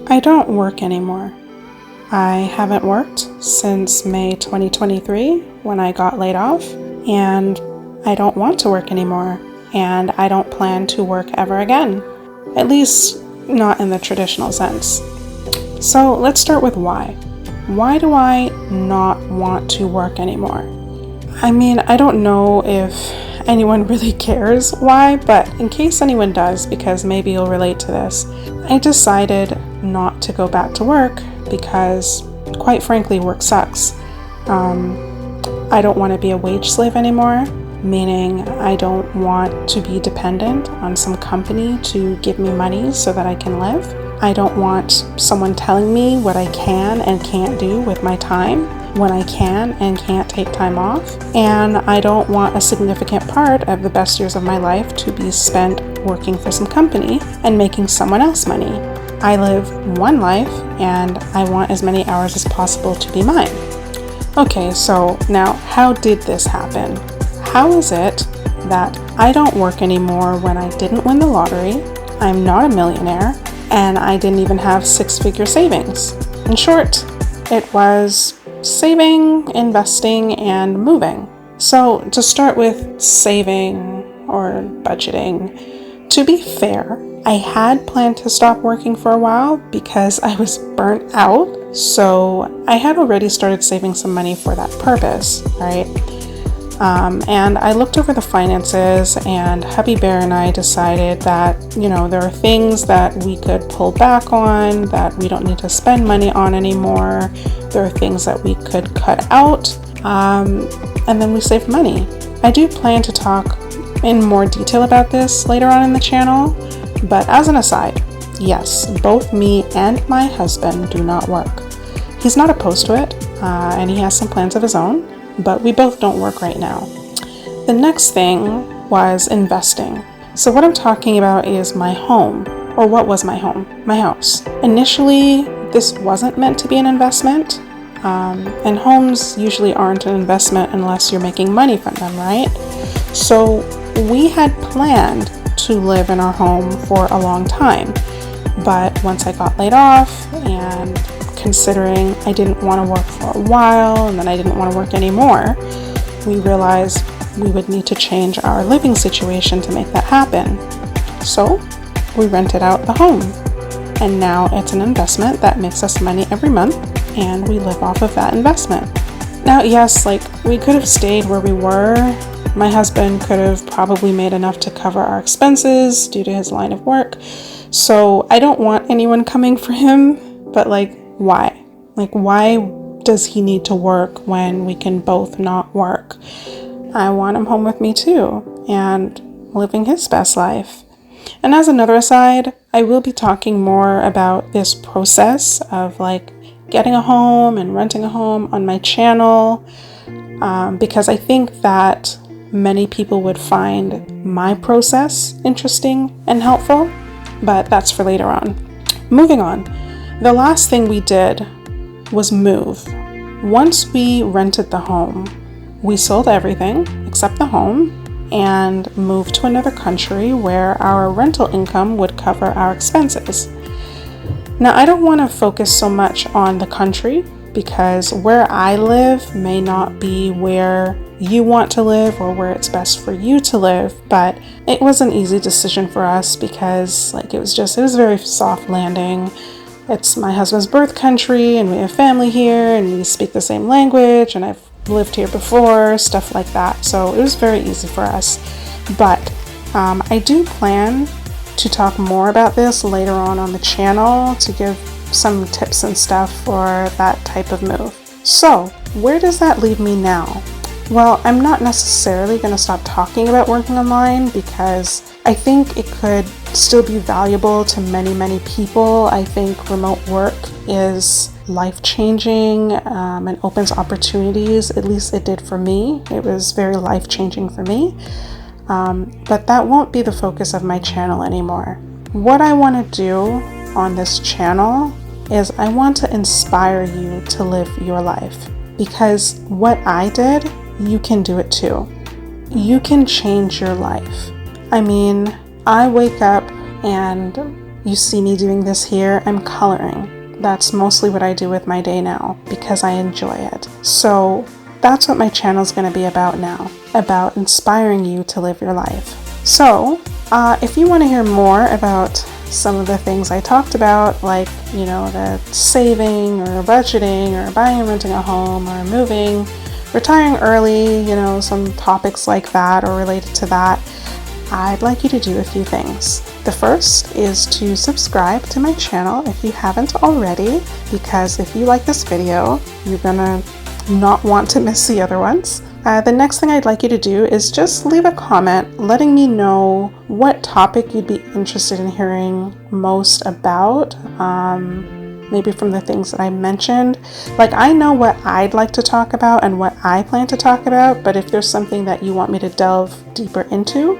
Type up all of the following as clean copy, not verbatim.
I don't work anymore. I haven't worked since May 2023 when I got laid off, and I don't want to work anymore, and I don't plan to work ever again, at least not in the traditional sense. So let's start with why. Why do I not want to work anymore? I mean, I don't know if anyone really cares why, but in case anyone does, because maybe you'll relate to this, I decided not to go back to work because, quite frankly, work sucks. I don't want to be a wage slave anymore, meaning I don't want to be dependent on some company to give me money so that I can live. I don't want someone telling me what I can and can't do with my time, when I can and can't take time off, and I don't want a significant part of the best years of my life to be spent working for some company and making someone else money. I live one life and I want as many hours as possible to be mine. Okay, so now how did this happen? How is it that I don't work anymore when I didn't win the lottery, I'm not a millionaire, and I didn't even have six-figure savings? In short, it was saving, investing, and moving. So to start with saving or budgeting, to be fair, I had planned to stop working for a while because I was burnt out. So I had already started saving some money for that purpose, right? And I looked over the finances, and hubby bear and I decided that, there are things that we could pull back on, that we don't need to spend money on anymore. There are things that we could cut out, and then we saved money. I do plan to talk in more detail about this later on in the channel, but as an aside, yes, both me and my husband do not work. He's not opposed to it, and he has some plans of his own, but we both don't work right now. The next thing was investing. So what I'm talking about is my home, or what was my home? My house. Initially, this wasn't meant to be an investment, and homes usually aren't an investment unless you're making money from them, right? So we had planned to live in our home for a long time, but once I got laid off, and considering I didn't want to work for a while and then I didn't want to work anymore, we realized we would need to change our living situation to make that happen. So we rented out the home, and now it's an investment that makes us money every month, and we live off of that investment. Now, yes, we could have stayed where we were. My husband could have probably made enough to cover our expenses due to his line of work. So I don't want anyone coming for him, but why? Why does he need to work when we can both not work? I want him home with me too, and living his best life. And as another aside, I will be talking more about this process of getting a home and renting a home on my channel, because I think that many people would find my process interesting and helpful, but that's for later on. Moving on. The last thing we did was move. Once we rented the home, we sold everything except the home and moved to another country where our rental income would cover our expenses. Now, I don't want to focus so much on the country because where I live may not be where you want to live or where it's best for you to live, but it was an easy decision for us because it was very soft landing. It's my husband's birth country, and we have family here, and we speak the same language, and I've lived here before, stuff like that. So it was very easy for us. But I do plan to talk more about this later on the channel to give some tips and stuff for that type of move. So where does that leave me now? Well, I'm not necessarily going to stop talking about working online because I think it could still be valuable to many, many people. I think remote work is life-changing and opens opportunities. At least it did for me. It was very life-changing for me. But that won't be the focus of my channel anymore. What I want to do on this channel is I want to inspire you to live your life, because what I did, you can do it too. You can change your life. I mean, I wake up and you see me doing this here, I'm coloring. That's mostly what I do with my day now because I enjoy it. So that's what my channel is going to be about now, about inspiring you to live your life. So if you want to hear more about some of the things I talked about, like, you know, the saving or budgeting or buying and renting a home or moving, retiring early, you know, some topics like that or related to that, I'd like you to do a few things. The first is to subscribe to my channel if you haven't already, because if you like this video, you're gonna not want to miss the other ones. The next thing I'd like you to do is just leave a comment letting me know what topic you'd be interested in hearing most about, maybe from the things that I mentioned. Like, I know what I'd like to talk about and what I plan to talk about, but if there's something that you want me to delve deeper into,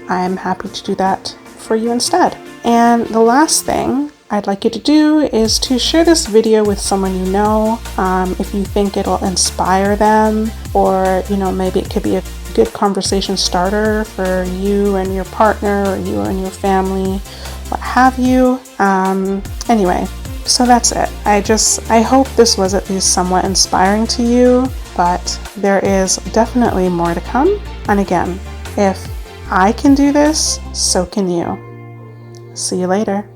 I'm happy to do that for you instead. And the last thing I'd like you to do is to share this video with someone you know, if you think it'll inspire them, or, you know, maybe it could be a good conversation starter for you and your partner, or you and your family, what have you. Anyway, so that's it. I hope this was at least somewhat inspiring to you, but there is definitely more to come. And again, if I can do this, so can you. See you later.